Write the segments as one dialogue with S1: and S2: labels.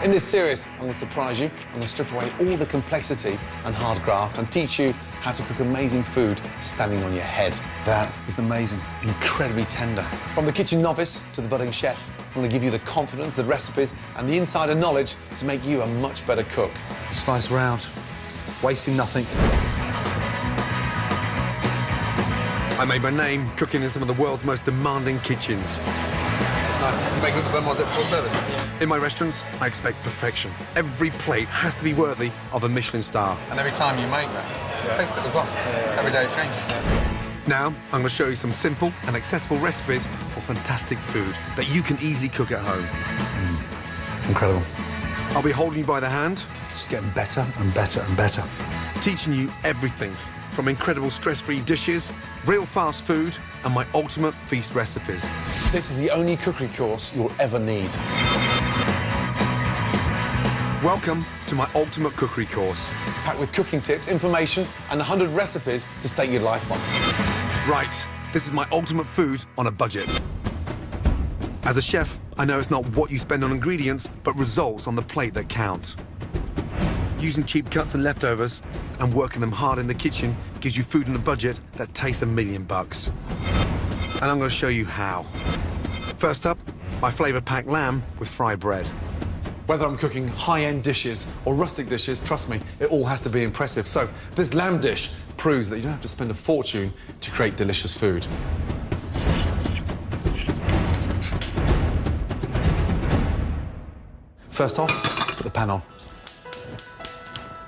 S1: In this series, I'm going to surprise you. I'm going to strip away all the complexity and hard graft and teach you how to cook amazing food standing on your head. That is amazing, incredibly tender. From the kitchen novice to the budding chef, I'm going to give you the confidence, the recipes and the insider knowledge to make you a much better cook. Slice round, wasting nothing.
S2: I made my name cooking in some of the world's most demanding kitchens.
S1: Nice. You make it when was it full service?
S2: In my restaurants, I expect perfection. Every plate has to be worthy of a Michelin star.
S1: And every time you make that, taste it as well. Every day it changes.
S2: Now, I'm going to show you some simple and accessible recipes for fantastic food that you can easily cook at home.
S1: Incredible.
S2: I'll be holding you by the hand.
S1: Just getting better and better and better.
S2: Teaching you everything from incredible stress-free dishes, real fast food, and my ultimate feast recipes.
S1: This is the only cookery course you'll ever need.
S2: Welcome to my ultimate cookery course.
S1: Packed with cooking tips, information, and 100 recipes to stake your life on.
S2: Right, this is my ultimate food on a budget. As a chef, I know it's not what you spend on ingredients, but results on the plate that count. Using cheap cuts and leftovers and working them hard in the kitchen gives you food on a budget that tastes $1 million. And I'm going to show you how. First up, my flavor-packed lamb with fried bread.
S1: Whether I'm cooking high-end dishes or rustic dishes, trust me, it all has to be impressive. So this lamb dish proves that you don't have to spend a fortune to create delicious food. First off, put the pan on.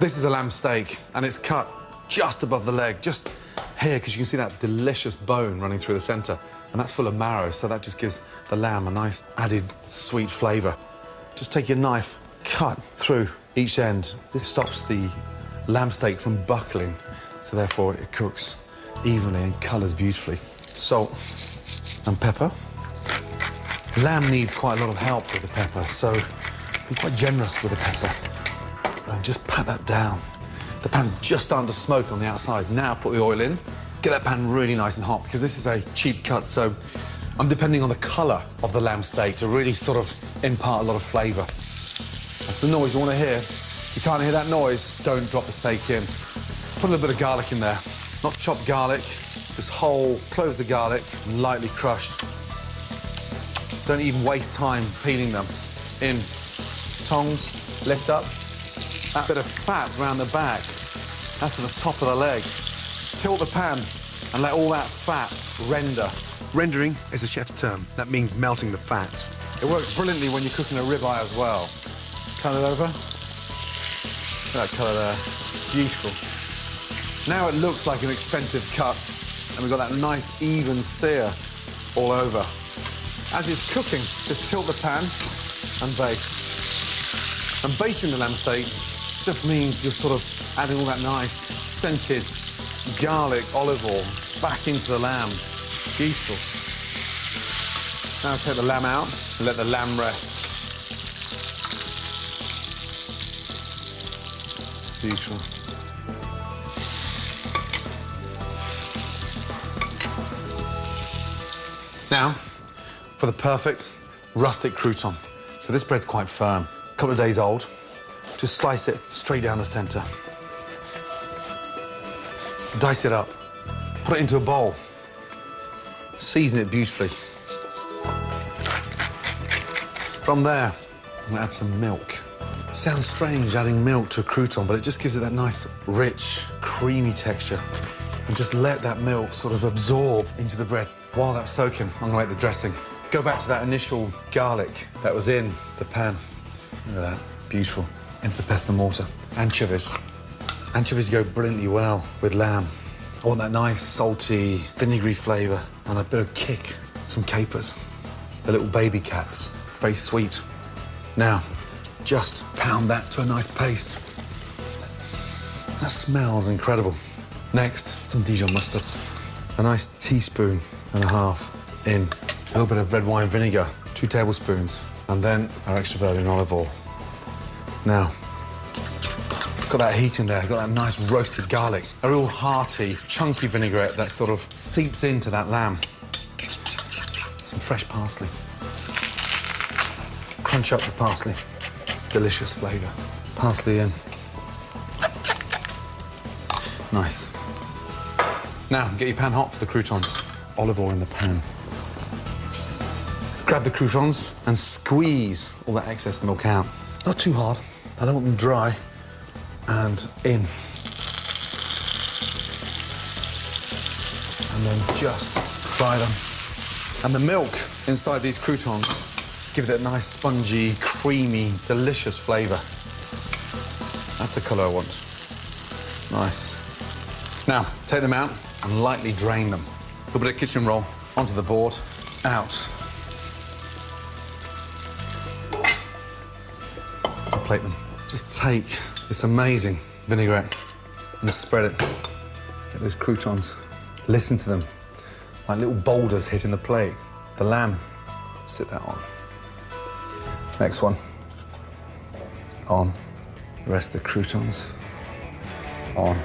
S1: This is a lamb steak, and it's cut just above the leg, just here, because you can see that delicious bone running through the centre, and that's full of marrow, so that just gives the lamb a nice added sweet flavour. Just take your knife, cut through each end. This stops the lamb steak from buckling, so therefore it cooks evenly and colours beautifully. Salt and pepper. Lamb needs quite a lot of help with the pepper, so be quite generous with the pepper. And just pat that down. The pan's just starting to smoke on the outside. Now put the oil in. Get that pan really nice and hot, because this is a cheap cut, so I'm depending on the colour of the lamb steak to really sort of impart a lot of flavour. That's the noise you want to hear. If you can't hear that noise, don't drop the steak in. Put a little bit of garlic in there. Not chopped garlic, just whole, close the garlic, and lightly crushed. Don't even waste time peeling them. In. Tongs, lift up. That bit of fat around the back, that's at the top of the leg. Tilt the pan and let all that fat render.
S2: Rendering is a chef's term. That means melting the fat.
S1: It works brilliantly when you're cooking a ribeye as well. Turn it over. Look at that colour there. Beautiful. Now it looks like an expensive cut, and we've got that nice, even sear all over. As it's cooking, just tilt the pan and baste. And basting the lamb steak just means you're sort of adding all that nice, scented garlic, olive oil back into the lamb. Beautiful. Now take the lamb out and let the lamb rest. Beautiful. Now, for the perfect rustic crouton. So this bread's quite firm, a couple of days old. Just slice it straight down the centre. Dice it up. Put it into a bowl. Season it beautifully. From there, I'm going to add some milk. Sounds strange adding milk to a crouton, but it just gives it that nice, rich, creamy texture. And just let that milk sort of absorb into the bread. While that's soaking, I'm going to make the dressing. Go back to that initial garlic that was in the pan. Look at that. Beautiful. Into the pesto mortar. Anchovies. Anchovies go brilliantly well with lamb. I want that nice, salty, vinegary flavour and a bit of kick. Some capers. The little baby caps. Very sweet. Now, just pound that to a nice paste. That smells incredible. Next, some Dijon mustard. A nice teaspoon and a half in. A little bit of red wine vinegar, 2 tablespoons, and then our extra virgin olive oil. Now, it's got that heat in there, got that nice roasted garlic, a real hearty, chunky vinaigrette that sort of seeps into that lamb. Some fresh parsley. Crunch up the parsley. delicious flavour. Parsley in. Nice. Now, get your pan hot for the croutons. Olive oil in the pan. Grab the croutons and squeeze all that excess milk out. Not too hard. I don't want them dry. And in. And then just fry them. And the milk inside these croutons give it a nice, spongy, creamy, delicious flavour. That's the colour I want. Nice. Now, take them out and lightly drain them. A little bit of kitchen roll onto the board, out. And plate them. Just take this amazing vinaigrette and spread it. Get those croutons. Listen to them, like little boulders hitting the plate. The lamb, sit that on. Next one, on. The rest of the croutons, on.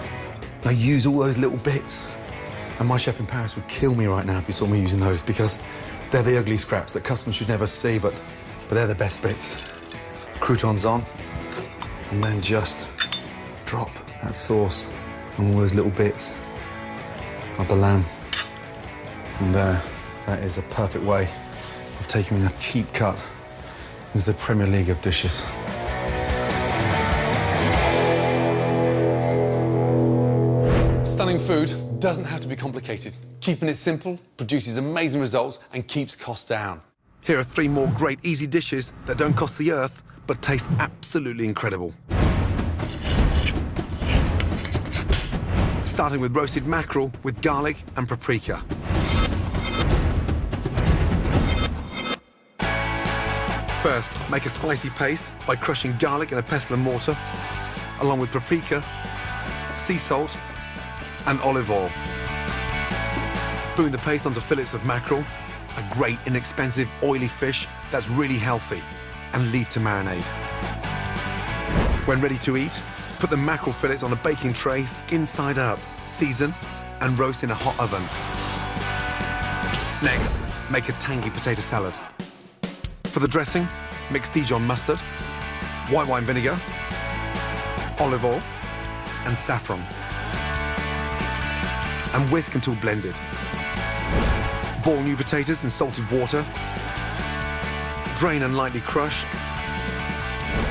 S1: Now use all those little bits. And my chef in Paris would kill me right now if he saw me using those, because they're the ugly scraps that customers should never see, but they're the best bits. Croutons on, and then just drop that sauce on all those little bits of the lamb. And there, that is a perfect way of taking a cheap cut into the Premier League of dishes. Stunning food doesn't have to be complicated. Keeping it simple produces amazing results and keeps costs down.
S2: Here are 3 more great easy dishes that don't cost the earth, but taste absolutely incredible. Starting with roasted mackerel with garlic and paprika. First, make a spicy paste by crushing garlic in a pestle and mortar, along with paprika, sea salt, and olive oil. Spoon the paste onto fillets of mackerel, a great, inexpensive, oily fish that's really healthy, and leave to marinate. When ready to eat, put the mackerel fillets on a baking tray, skin side up, season, and roast in a hot oven. Next, make a tangy potato salad. For the dressing, mix Dijon mustard, white wine vinegar, olive oil, and saffron. And whisk until blended. Boil new potatoes in salted water. Drain and lightly crush.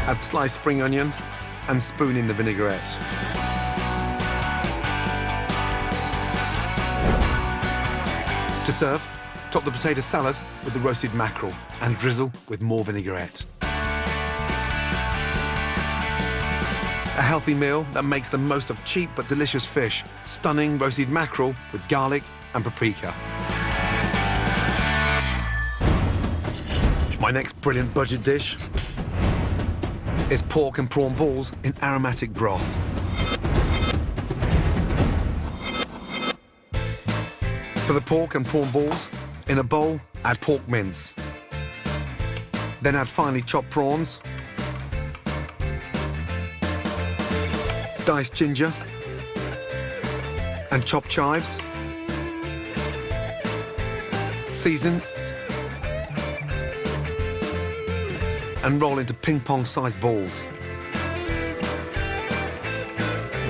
S2: Add sliced spring onion and spoon in the vinaigrette. To serve, top the potato salad with the roasted mackerel and drizzle with more vinaigrette. A healthy meal that makes the most of cheap but delicious fish. Stunning roasted mackerel with garlic and paprika. My next brilliant budget dish is pork and prawn balls in aromatic broth. For the pork and prawn balls, in a bowl, add pork mince. Then add finely chopped prawns, diced ginger, and chopped chives. Season and roll into ping-pong-sized balls.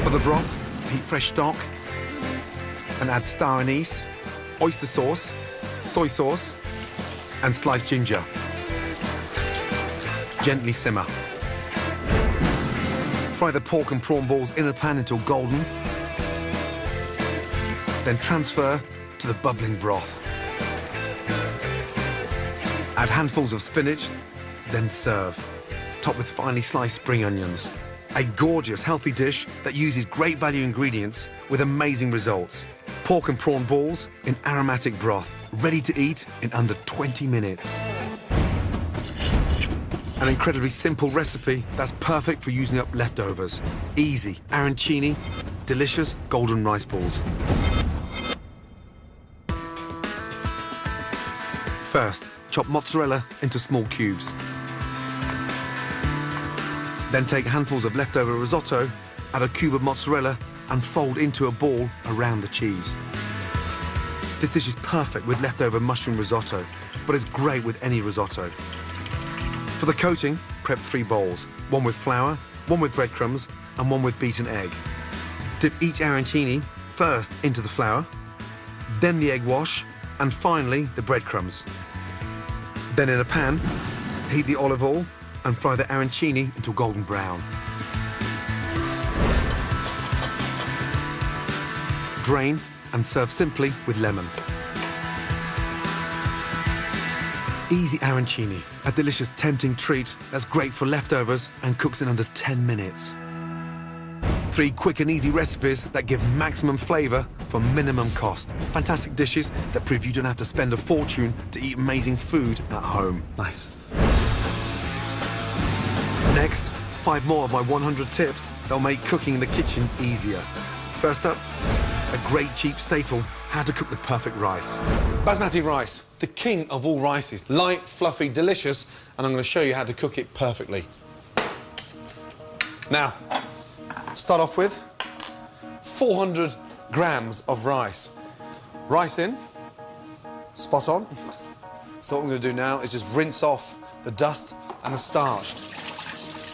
S2: For the broth, heat fresh stock and add star anise, oyster sauce, soy sauce, and sliced ginger. Gently simmer. Fry the pork and prawn balls in a pan until golden. Then transfer to the bubbling broth. Add handfuls of spinach, then serve. Top with finely sliced spring onions. A gorgeous, healthy dish that uses great value ingredients with amazing results. Pork and prawn balls in aromatic broth, ready to eat in under 20 minutes. An incredibly simple recipe that's perfect for using up leftovers. Easy arancini, delicious golden rice balls. First, chop mozzarella into small cubes. Then take handfuls of leftover risotto, add a cube of mozzarella, and fold into a ball around the cheese. This dish is perfect with leftover mushroom risotto, but it's great with any risotto. For the coating, prep 3 bowls, one with flour, one with breadcrumbs, and one with beaten egg. Dip each arancini first into the flour, then the egg wash, and finally the breadcrumbs. Then in a pan, heat the olive oil and fry the arancini until golden brown. Drain and serve simply with lemon. Easy arancini, a delicious, tempting treat that's great for leftovers and cooks in under 10 minutes. 3 quick and easy recipes that give maximum flavour for minimum cost. Fantastic dishes that prove you don't have to spend a fortune to eat amazing food at home.
S1: Nice.
S2: Next, 5 more of my 100 tips that'll make cooking in the kitchen easier. First up, a great cheap staple, how to cook the perfect rice.
S1: Basmati rice, the king of all rices. Light, fluffy, delicious, and I'm going to show you how to cook it perfectly. Now, start off with 400 grams of rice. Rice in, spot on. So what I'm going to do now is just rinse off the dust and the starch.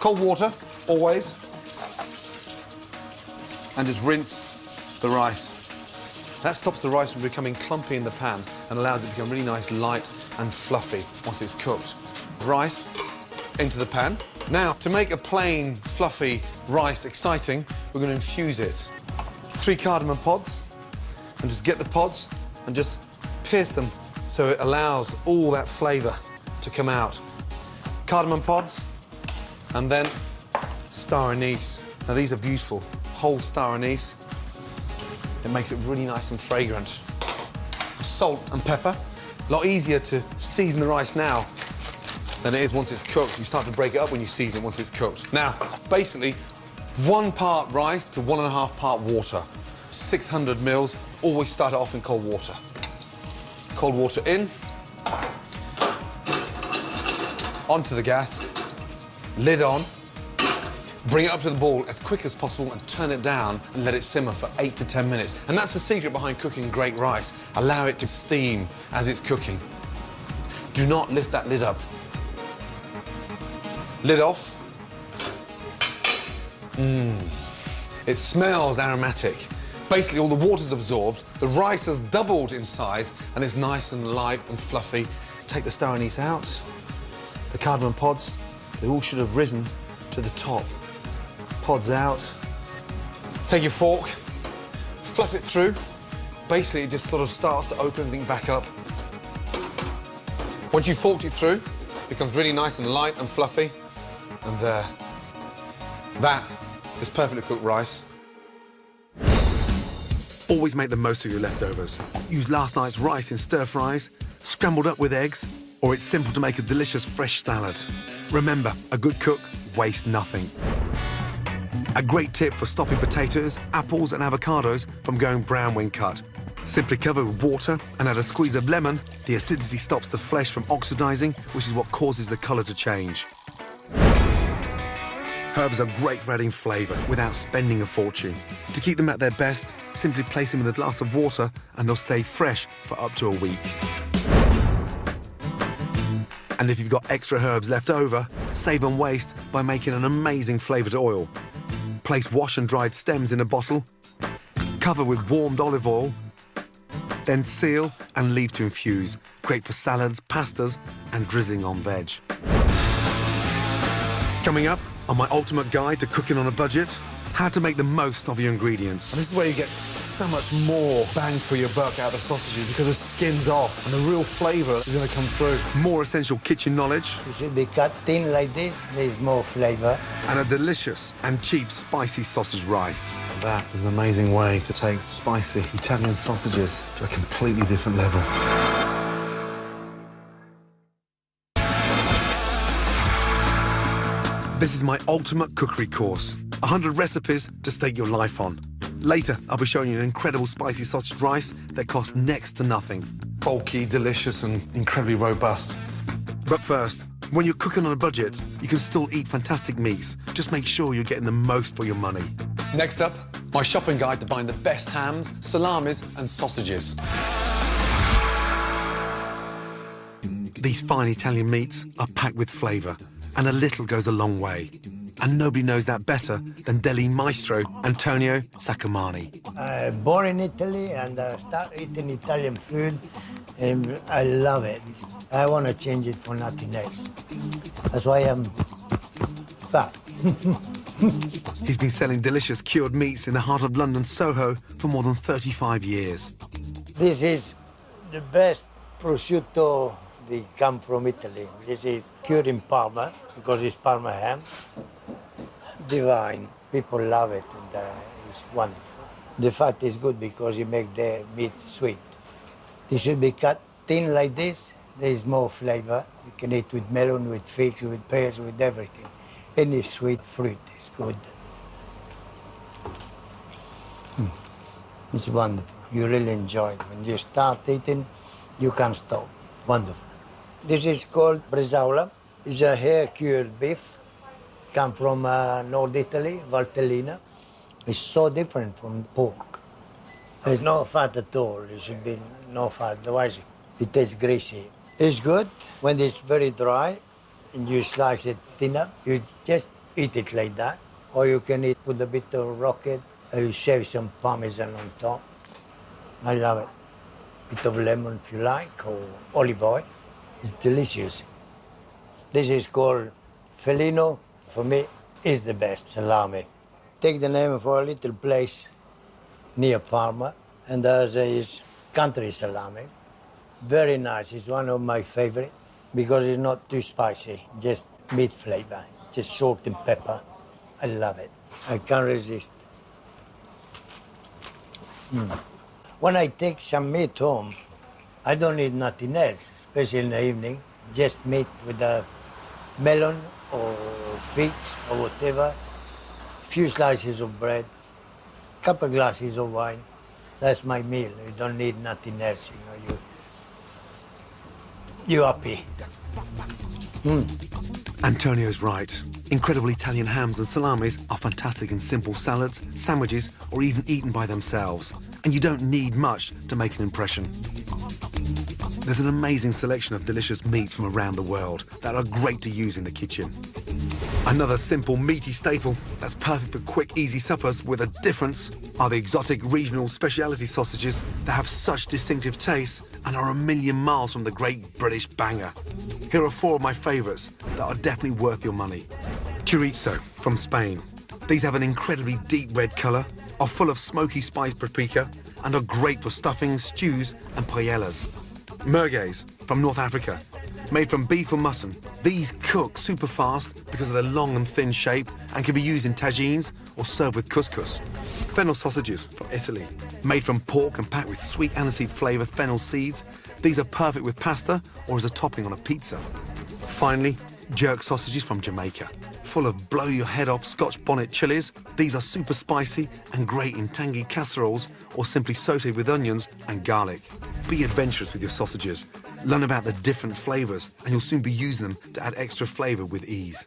S1: Cold water, always. And just rinse the rice. That stops the rice from becoming clumpy in the pan and allows it to become really nice, light and fluffy once it's cooked. Rice into the pan. Now, to make a plain, fluffy rice exciting, we're going to infuse it. 3 cardamom pods, and just get the pods and just pierce them so it allows all that flavour to come out. Cardamom pods, and then star anise. Now, these are beautiful. Whole star anise. It makes it really nice and fragrant. Salt and pepper. A lot easier to season the rice now than it is once it's cooked. You start to break it up when you season it once it's cooked. Now, it's basically 1 part rice to 1.5 part water. 600 mils. Always start it off in cold water. Cold water in. Onto the gas. Lid on. Bring it up to the boil as quick as possible and turn it down and let it simmer for 8 to 10 minutes. And that's the secret behind cooking great rice. Allow it to steam as it's cooking. Do not lift that lid up. Lid off. It smells aromatic. Basically, all the water's absorbed, the rice has doubled in size, and it's nice and light and fluffy. Take the star anise out. The cardamom pods, they all should have risen to the top. Pods out. Take your fork, fluff it through. Basically, it just sort of starts to open everything back up. Once you've forked it through, it becomes really nice and light and fluffy. And there. That is perfectly cooked rice.
S2: Always make the most of your leftovers. Use last night's rice in stir-fries, scrambled up with eggs, or it's simple to make a delicious fresh salad. Remember, a good cook wastes nothing. A great tip for stopping potatoes, apples and avocados from going brown when cut. Simply cover with water and add a squeeze of lemon. The acidity stops the flesh from oxidizing, which is what causes the colour to change. Herbs are great for adding flavour without spending a fortune. To keep them at their best, simply place them in a glass of water and they'll stay fresh for up to a week. And if you've got extra herbs left over, save on waste by making an amazing flavoured oil. Place wash and dried stems in a bottle, cover with warmed olive oil, then seal and leave to infuse. Great for salads, pastas and drizzling on veg. Coming up on my ultimate guide to cooking on a budget, how to make the most of your ingredients.
S1: And this is where you get so much more bang for your buck out of the sausages because the skin's off and the real flavour is going to come through.
S2: More essential kitchen knowledge.
S3: It should be cut thin like this, there's more flavour.
S2: And a delicious and cheap spicy sausage rice.
S1: That is an amazing way to take spicy Italian sausages to a completely different level.
S2: This is my ultimate cookery course. 100 recipes to stake your life on. Later, I'll be showing you an incredible spicy sausage rice that costs next to nothing.
S1: Bulky, delicious and incredibly robust.
S2: But first, when you're cooking on a budget, you can still eat fantastic meats. Just make sure you're getting the most for your money.
S1: Next up, my shopping guide to buying the best hams, salamis and sausages.
S2: These fine Italian meats are packed with flavour. and a little goes a long way. And nobody knows that better than deli maestro Antonio Sacomani.
S3: Born in Italy and start eating Italian food, and I love it. I want to change it for nothing else. That's why I'm fat.
S2: He's been selling delicious cured meats in the heart of London Soho for more than 35 years.
S3: This is the best prosciutto that come from Italy. This is cured in Parma because it's Parma ham. Divine. People love it and it's wonderful. The fat is good because it makes the meat sweet. It should be cut thin like this. There is more flavor. You can eat with melon, with figs, with pears, with everything. Any sweet fruit is good. It's wonderful. You really enjoy it. When you start eating, you can't stop. Wonderful. This is called bresaola. It's a hair-cured beef. Come from North Italy, Valtellina. It's so different from pork. There's no fat at all. There should be no fat, otherwise it tastes greasy. It's good when it's very dry and you slice it thinner. You just eat it like that. Or you can eat with a bit of rocket, or you shave some parmesan on top. I love it. Bit of lemon if you like, or olive oil. It's delicious. This is called felino. For me, is the best salami. Take the name of a little place near Parma, and there is country salami. Very nice. It's one of my favorite because it's not too spicy, just meat flavor, just salt and pepper. I love it. I can't resist. When I take some meat home, I don't need nothing else, especially in the evening. Just meat with a melon or figs or whatever, a few slices of bread, a couple of glasses of wine. That's my meal. You don't need nothing else, you know. You're happy.
S2: Antonio's right. Incredible Italian hams and salamis are fantastic in simple salads, sandwiches, or even eaten by themselves. And you don't need much to make an impression. There's an amazing selection of delicious meats from around the world that are great to use in the kitchen. Another simple, meaty staple that's perfect for quick, easy suppers with a difference are the exotic regional speciality sausages that have such distinctive tastes and are a million miles from the great British banger. Here are 4 of my favourites that are definitely worth your money. Chorizo from Spain. These have an incredibly deep red colour, are full of smoky spiced paprika, and are great for stuffings, stews and paellas. Merguez from North Africa. Made from beef or mutton, these cook super fast because of their long and thin shape and can be used in tagines or served with couscous. Fennel sausages from Italy. Made from pork and packed with sweet aniseed flavour fennel seeds, these are perfect with pasta or as a topping on a pizza. Finally, jerk sausages from Jamaica. Full of blow-your-head-off Scotch bonnet chilies, these are super spicy and great in tangy casseroles or simply sautéed with onions and garlic. Be adventurous with your sausages. Learn about the different flavours and you'll soon be using them to add extra flavour with ease.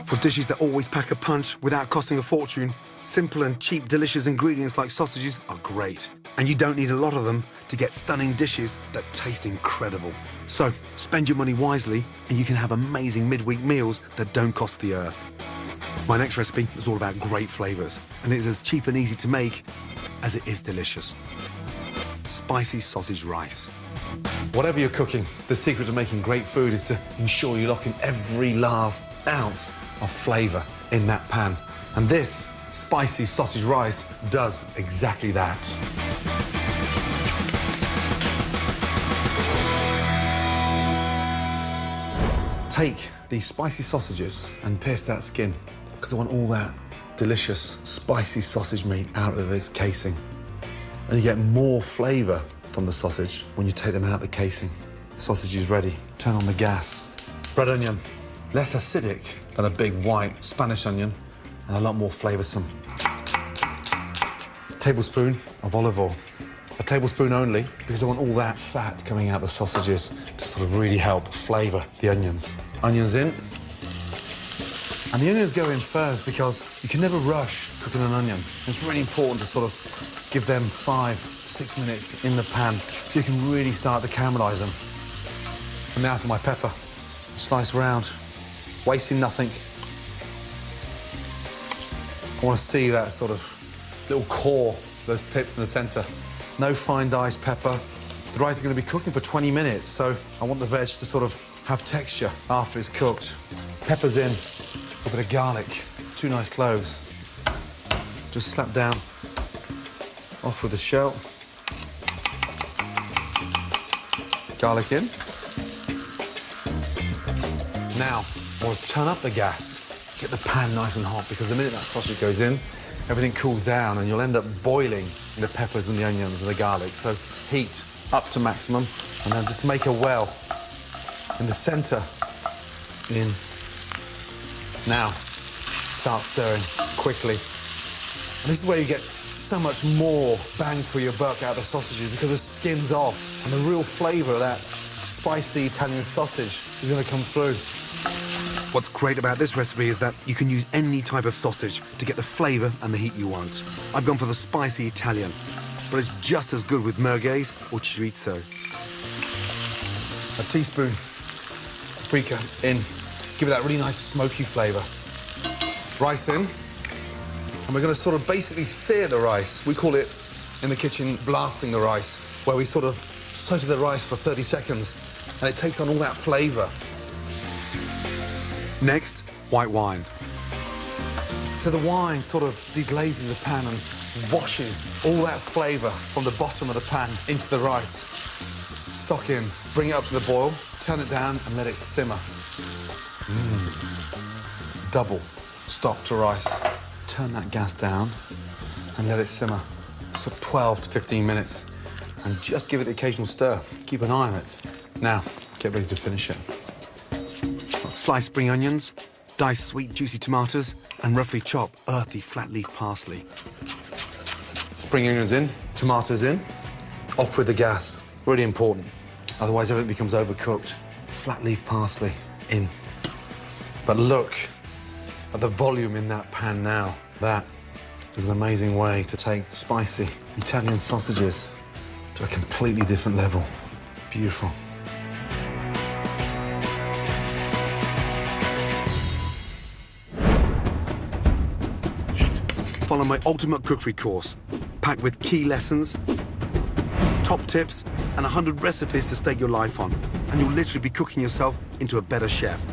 S2: For dishes that always pack a punch without costing a fortune, simple and cheap delicious ingredients like sausages are great. And you don't need a lot of them to get stunning dishes that taste incredible. So spend your money wisely and you can have amazing midweek meals that don't cost the earth. My next recipe is all about great flavours and it is as cheap and easy to make as it is delicious. Spicy sausage rice.
S1: Whatever you're cooking, the secret to making great food is to ensure you lock in every last ounce of flavour in that pan. And this spicy sausage rice does exactly that. Take these spicy sausages and pierce that skin because I want all that delicious spicy sausage meat out of its casing. And you get more flavour from the sausage when you take them out of the casing. Sausage is ready. Turn on the gas. Red onion, less acidic than a big white Spanish onion and a lot more flavoursome. A tablespoon of olive oil. A tablespoon only because I want all that fat coming out of the sausages to sort of really help flavour the onions. Onions in. And the onions go in first because you can never rush cooking an onion. It's really important to sort of give them 5 to 6 minutes in the pan so you can really start to caramelise them. And now for my pepper. Slice round, wasting nothing. I want to see that sort of little core, those pips in the centre. No fine diced pepper. The rice is going to be cooking for 20 minutes, so I want the veg to sort of have texture after it's cooked. Pepper's in, a bit of garlic, 2 nice cloves. Just slap down, off with the shell. Garlic in. Now, I want to turn up the gas, get the pan nice and hot, because the minute that sausage goes in, everything cools down and you'll end up boiling the peppers and the onions and the garlic. So heat up to maximum, and then just make a well in the centre. In. Now, start stirring quickly. And this is where you get so much more bang for your buck out of the sausages, because the skin's off and the real flavour of that spicy Italian sausage is going to come through.
S2: What's great about this recipe is that you can use any type of sausage to get the flavour and the heat you want. I've gone for the spicy Italian, but it's just as good with merguez or chorizo.
S1: A teaspoon paprika in, give it that really nice smoky flavour. Rice in, and we're going to sort of basically sear the rice. We call it, in the kitchen, blasting the rice, where we sort of saute the rice for 30 seconds, and it takes on all that flavour.
S2: Next, white wine.
S1: So the wine sort of deglazes the pan and washes all that flavour from the bottom of the pan into the rice. Stock in, bring it up to the boil, turn it down and let it simmer. Double stock to rice. Turn that gas down and let it simmer. So 12 to 15 minutes. And just give it the occasional stir. Keep an eye on it. Now, get ready to finish it.
S2: Slice spring onions, dice sweet juicy tomatoes, and roughly chop earthy flat leaf parsley.
S1: Spring onions in, tomatoes in. Off with the gas. Really important. Otherwise everything becomes overcooked. Flat leaf parsley in. But look at the volume in that pan now. That is an amazing way to take spicy Italian sausages to a completely different level. Beautiful.
S2: Follow my Ultimate Cookery Course, packed with key lessons, top tips, and 100 recipes to stake your life on. And you'll literally be cooking yourself into a better chef.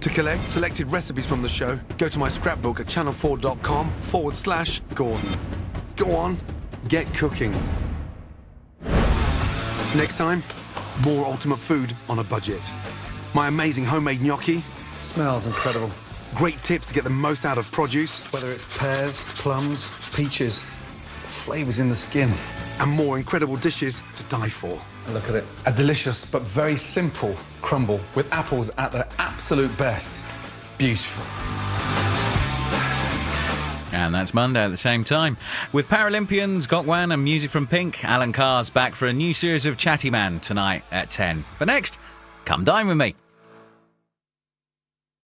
S2: To collect selected recipes from the show, go to my scrapbook at channel4.com/Gordon. Go on, get cooking. Next time, more ultimate food on a budget. My amazing homemade gnocchi.
S1: Smells incredible.
S2: Great tips to get the most out of produce.
S1: Whether it's pears, plums, peaches, the flavour's in the skin.
S2: And more incredible dishes to die for.
S1: Look at it. A delicious but very simple crumble with apples at their absolute best. Beautiful.
S4: And that's Monday at the same time. With Paralympians, Gokwan and music from Pink, Alan Carr's back for a new series of Chatty Man tonight at 10. But next, come dine with me.